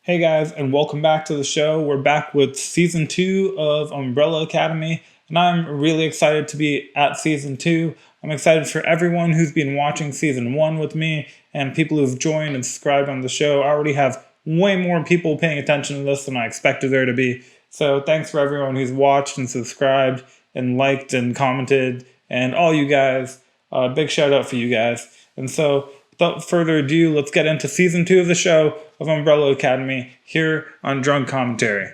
Hey guys, and welcome back to the show. We're back with season 2 of Umbrella Academy, and I'm really excited to be at season 2. I'm excited for everyone who's been watching season 1 with me, and people who've joined and subscribed on the show. I already have way more people paying attention to this than I expected there to be. So thanks for everyone who's watched and subscribed and liked and commented, and all you guys. Big shout out for you guys. And so, without further ado, let's get into season 2 of the show of Umbrella Academy here on Drunk Commentary.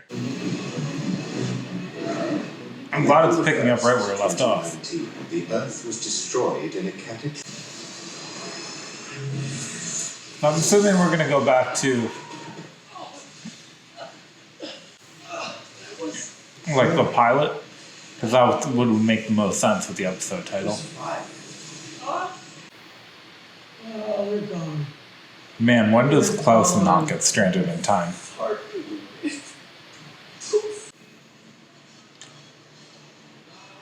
I'm glad it's picking up right where it left off. The Earth was destroyed in a cataclysm. I'm assuming we're going to go back to like the pilot, because that would make the most sense with the episode title. We're gone. Man, when does Klaus not get stranded in time?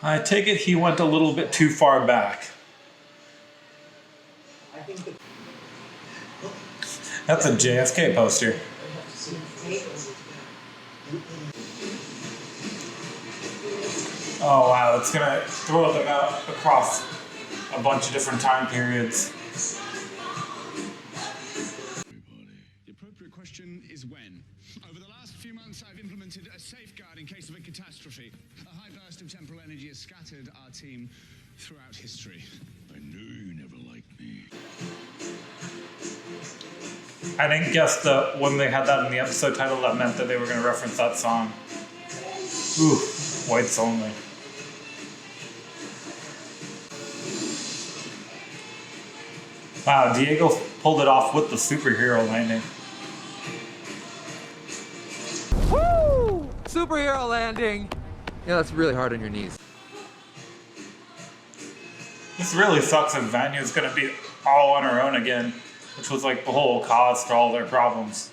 I take it he went a little bit too far back. That's a JFK poster. Oh wow, it's gonna throw them out across a bunch of different time periods. The appropriate question is when. Over the last few months, I've implemented a safeguard in case of a catastrophe. A high burst of temporal energy has scattered our team throughout history. I knew you never liked me. I didn't guess that when they had that in the episode title, that meant that they were going to reference that song. Ooh, whites only. Wow, Diego pulled it off with the superhero landing. Woo! Superhero landing! Yeah, that's really hard on your knees. This really sucks that Vanya's going to be all on her own again, which was like the whole cause for all their problems.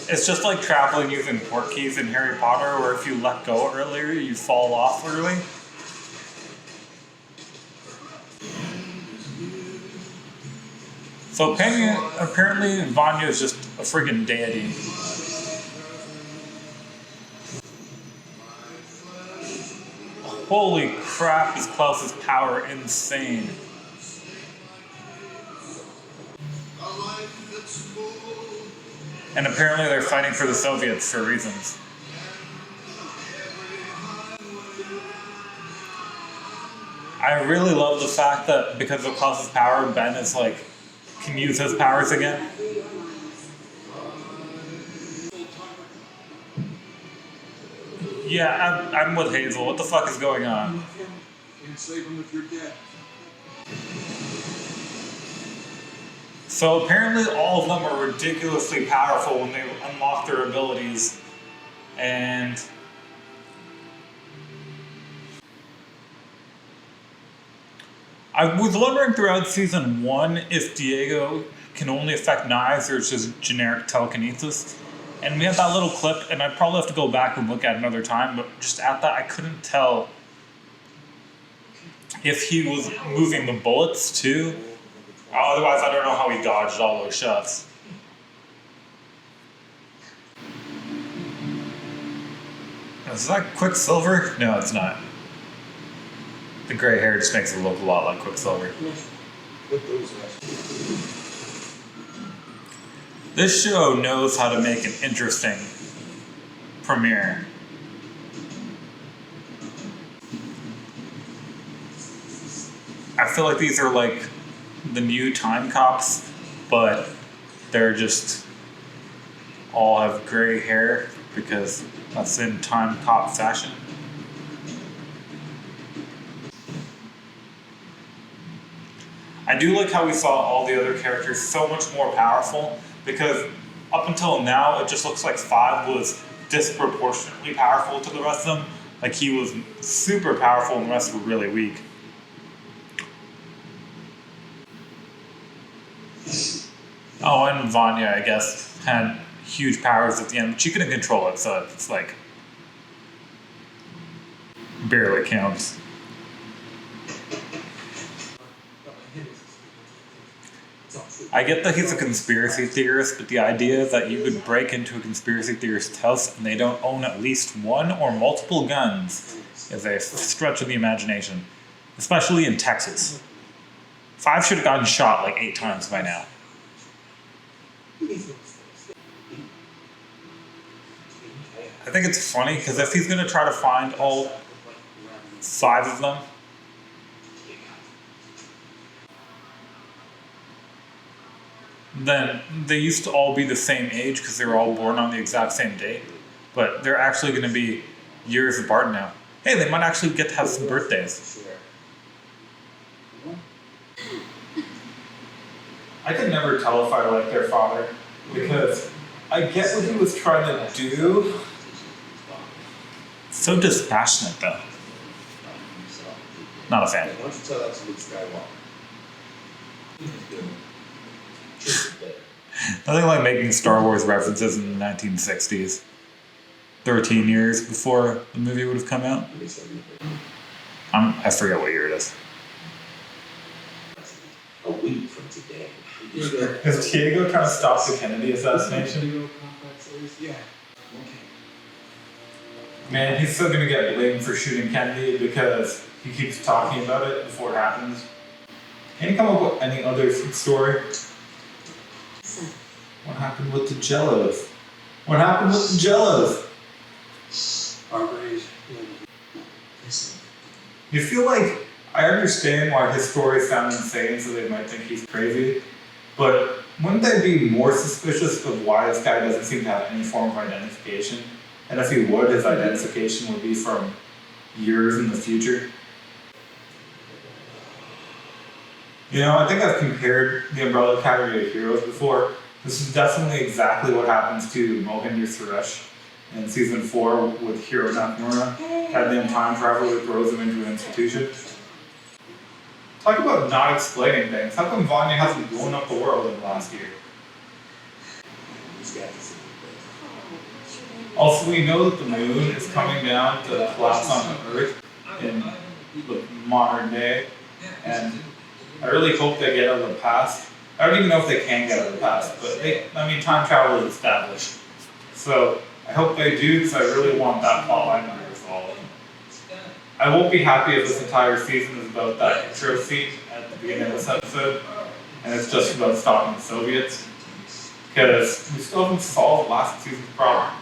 It's just like traveling using port keys in Harry Potter, where if you let go earlier, you fall off early. So apparently Vanya is just a friggin' deity. Holy crap, is Klaus's power insane. And apparently they're fighting for the Soviets for reasons. I really love the fact that because of Klaus's power, Ben is like, can use his powers again. Yeah, I'm with Hazel. What the fuck is going on? Can't save him if you're dead. So apparently all of them are ridiculously powerful when they unlock their abilities. And I was wondering throughout season 1 if Diego can only affect knives or it's just generic telekinesis. And we had that little clip, and I'd probably have to go back and look at it another time, but just at that I couldn't tell if he was moving the bullets too. Otherwise I don't know how he dodged all those shots. Is that Quicksilver? No, it's not. The gray hair just makes it look a lot like Quicksilver. This show knows how to make an interesting premiere. I feel like these are like the new time cops, but they're just all have gray hair because that's in time cop fashion. I do like how we saw all the other characters so much more powerful, because up until now it just looks like Five was disproportionately powerful to the rest of them. Like he was super powerful and the rest were really weak. Oh, and Vanya, I guess, had huge powers at the end, but she couldn't control it, so it's like barely counts. I get that he's a conspiracy theorist, but the idea that you could break into a conspiracy theorist's house and they don't own at least one or multiple guns is a stretch of the imagination, especially in Texas. 5 should have gotten shot like 8 times by now. I think it's funny because if he's going to try to find all 5 of them, then they used to all be the same age because they were all born on the exact same date. But they're actually going to be years apart now. Hey, they might actually get to have some birthdays. I could never tell if I liked their father because I get what he was trying to do. So dispassionate though. Not a fan. Why don't you tell that to Luke Skywalker? Nothing like making Star Wars references in the 1960s. 13 years before the movie would have come out. I forget what year it is. A week from today. Is Diego trying to stop the Kennedy assassination? Yeah. Man, he's still gonna get blamed for shooting Kennedy because he keeps talking about it before it happens. Can you come up with any other story? What happened with the Jellos? What happened with the Jellos? You feel like I understand why his stories sound insane, so they might think he's crazy. But wouldn't they be more suspicious of why this guy doesn't seem to have any form of identification? And if he would, his identification would be from years in the future. You know, I think I've compared the Umbrella Academy to Heroes before. This is definitely exactly what happens to Mohinder Suresh in season 4 with Hiro Nakamura. Had them time travel that throws him into an institution. Talk about not explaining things. How come Vanya hasn't blown up the world in the last year? Also, we know that the moon is coming down to collapse onto Earth in the modern day, and I really hope they get out of the past. I don't even know if they can get out of the past, but time travel is established. So I hope they do, because I really want that plotline to be resolved. I won't be happy if this entire season is about that intro scene at the beginning of this episode, and it's just about stopping the Soviets, because we still haven't solved last season's problem.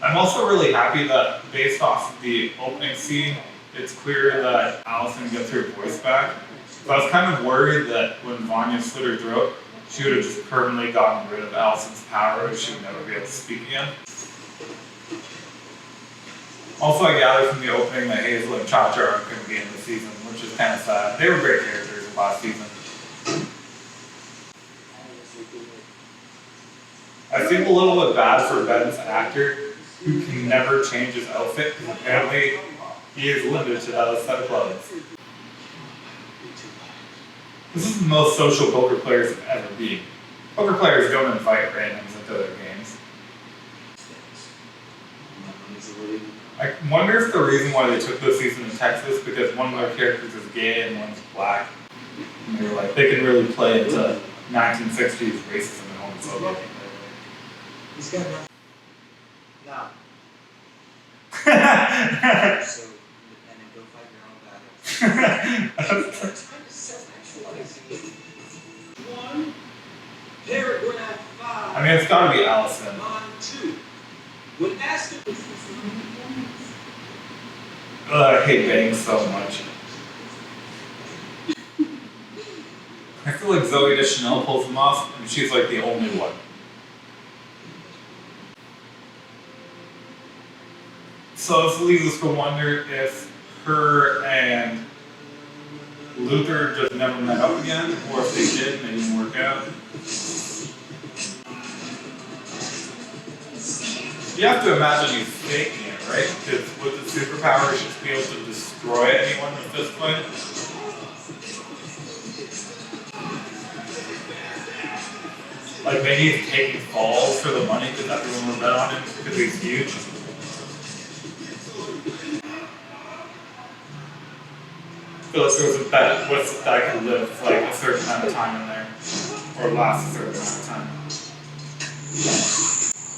I'm also really happy that, based off of the opening scene, it's clear that Allison gets her voice back. So I was kind of worried that when Vanya slit her throat, she would have just permanently gotten rid of Allison's power and she would never be able to speak again. Also, I gathered from the opening that Hazel and Cha-Cha aren't going to be in the season, which is kind of sad. They were great characters in last season. I feel a little bit bad for Ben's actor, who can never change his outfit, because apparently he is limited to that set of clothes. This is the most social poker players have ever been. Poker players don't invite randoms into their games. I wonder if the reason why they took this season in Texas because one of their characters is gay and one's black. And they were like, they can really play into 1960s racism and homophobia. He's got nothing. Now. So, and then go fight your own battles. One, paragraph 5. I mean, it's gotta be Allison. On 2. When asked I hate Bang so much. I feel like Zoe Deschanel pulls them off, and she's like the only one. So this leaves us to wonder if her and Luther just never met up again, or if they did and they didn't work out. You have to imagine he's faking it, right? Because with the superpower, he should be able to destroy anyone with this point. Like maybe he's taking falls for the money because everyone will bet on him because he's huge. feel like there was a bet with that could live like a certain amount of time in there, or last a certain amount of time.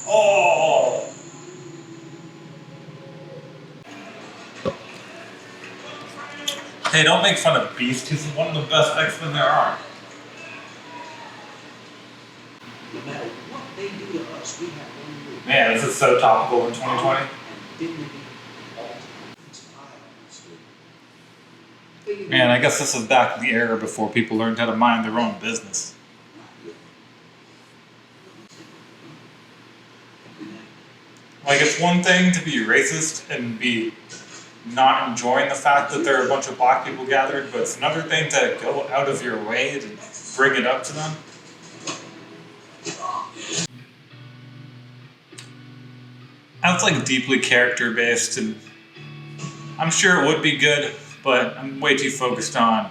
Oh! Hey, don't make fun of Beast. He's one of the best X-Men there are. No matter what they do to us, we have one rule. Man, this is so topical in 2020. And dignity at all times. I understood. Man, I guess this is back in the era before people learned how to mind their own business. Like, it's one thing to be racist and be not enjoying the fact that there are a bunch of black people gathered, but it's another thing to go out of your way to bring it up to them. That's like deeply character based, and I'm sure it would be good, but I'm way too focused on.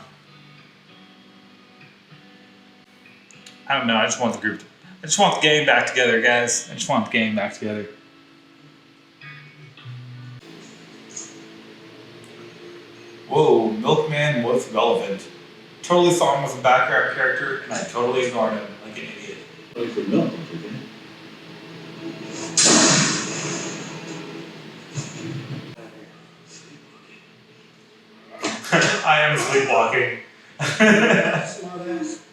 I don't know, I just want the group. I just want the gang back together, guys. I just want the gang back together. Whoa, Milkman was relevant. Totally saw him as a background character, and I totally ignored him like an idiot. Play for milk, okay? I am sleepwalking. Smart ass.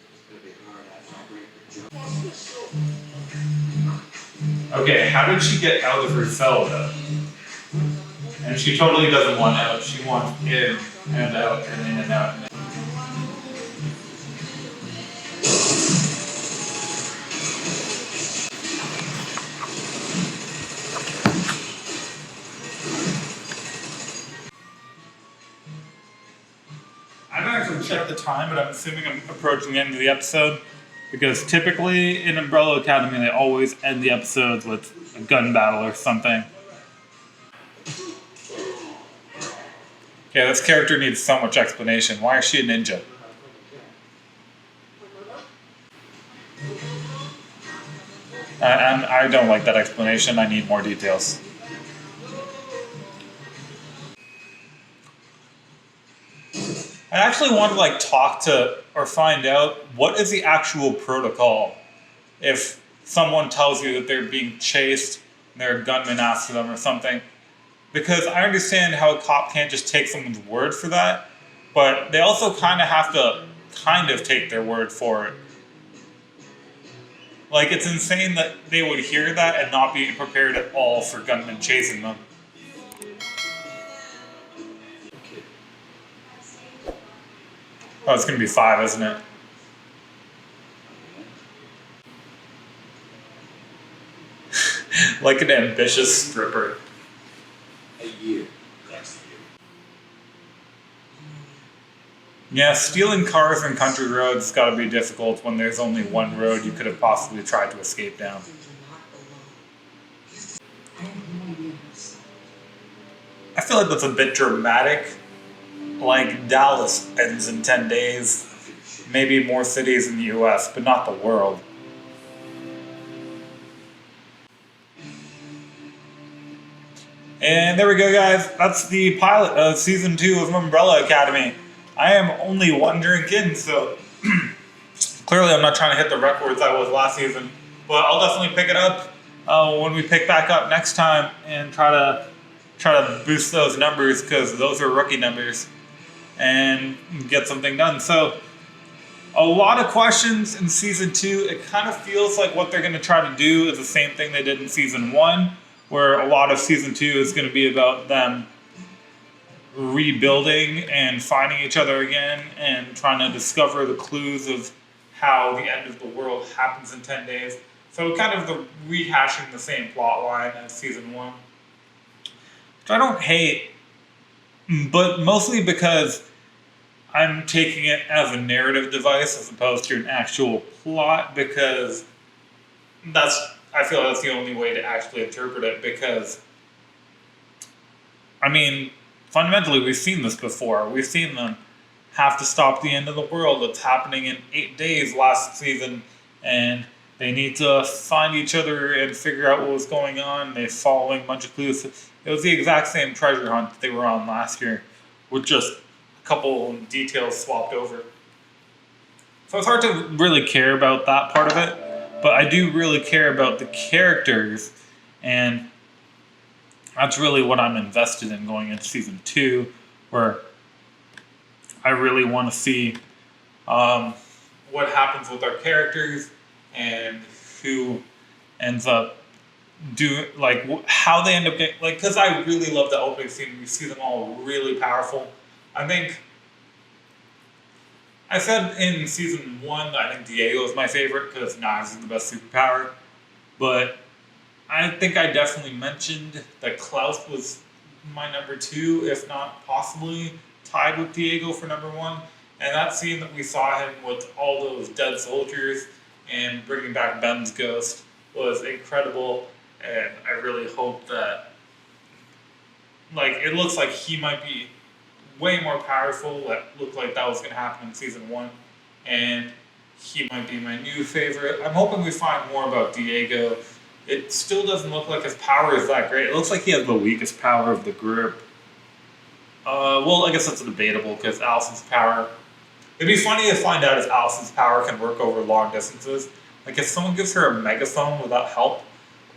Okay, how did she get out of her cell though? And she totally doesn't want out. She wants in and out and in and out. I don't actually check the time, but I'm assuming I'm approaching the end of the episode. Because typically in Umbrella Academy, they always end the episodes with a gun battle or something. Yeah, this character needs so much explanation. Why is she a ninja? I don't like that explanation. I need more details. I actually want to talk to or find out what is the actual protocol if someone tells you that they're being chased and there are gunmen after them or something. Because I understand how a cop can't just take someone's word for that, but they also kind of have to take their word for it. Like, it's insane that they would hear that and not be prepared at all for gunmen chasing them. Oh, it's gonna be 5, isn't it? Like an ambitious stripper. A year. Next year. Yeah, stealing cars on country roads has got to be difficult when there's only one road you could have possibly tried to escape down. I feel like that's a bit dramatic. Like, Dallas ends in 10 days. Maybe more cities in the US, but not the world. And there we go, guys. That's the pilot of Season 2 of Umbrella Academy. I am only one drink in, so clearly I'm not trying to hit the records I was last season. But I'll definitely pick it up when we pick back up next time and try to boost those numbers, because those are rookie numbers, and get something done. So, a lot of questions in Season 2. It kind of feels like what they're going to try to do is the same thing they did in Season 1, where a lot of Season 2 is going to be about them rebuilding and finding each other again and trying to discover the clues of how the end of the world happens in 10 days. So kind of the rehashing the same plot line as Season 1. Which I don't hate, but mostly because I'm taking it as a narrative device as opposed to an actual plot, because I feel that's the only way to actually interpret it, because, I mean, fundamentally we've seen this before. We've seen them have to stop the end of the world that's happening in 8 days last season, and they need to find each other and figure out what was going on. They're following a bunch of clues. It was the exact same treasure hunt that they were on last year, with just a couple details swapped over. So it's hard to really care about that part of it, but I do really care about the characters, and that's really what I'm invested in going into season 2, where I really want to see what happens with our characters and who ends up doing, like, how they end up getting, like, because I really love the opening scene. We see them all really powerful. I think I said in season 1 that I think Diego is my favorite because knives is the best superpower, but I think I definitely mentioned that Klaus was my number 2, if not possibly tied with Diego for number 1. And that scene that we saw him with all those dead soldiers and bringing back Ben's ghost was incredible. And I really hope that, like, it looks like he might be way more powerful. It looked like that was going to happen in season 1. And he might be my new favorite. I'm hoping we find more about Diego. It still doesn't look like his power is that great. It looks like he has the weakest power of the group. Well, I guess that's debatable because Allison's power... It'd be funny to find out if Allison's power can work over long distances. Like, if someone gives her a megaphone without help,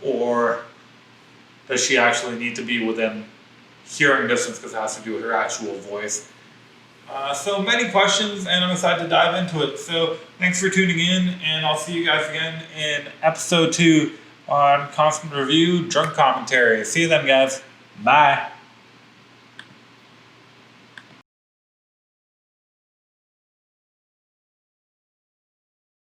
or does she actually need to be within hearing distance because it has to do with her actual voice? So many questions, and I'm excited to dive into it. So thanks for tuning in, and I'll see you guys again in episode 2 on Constant Review Drunk Commentary. See you then, guys. Bye.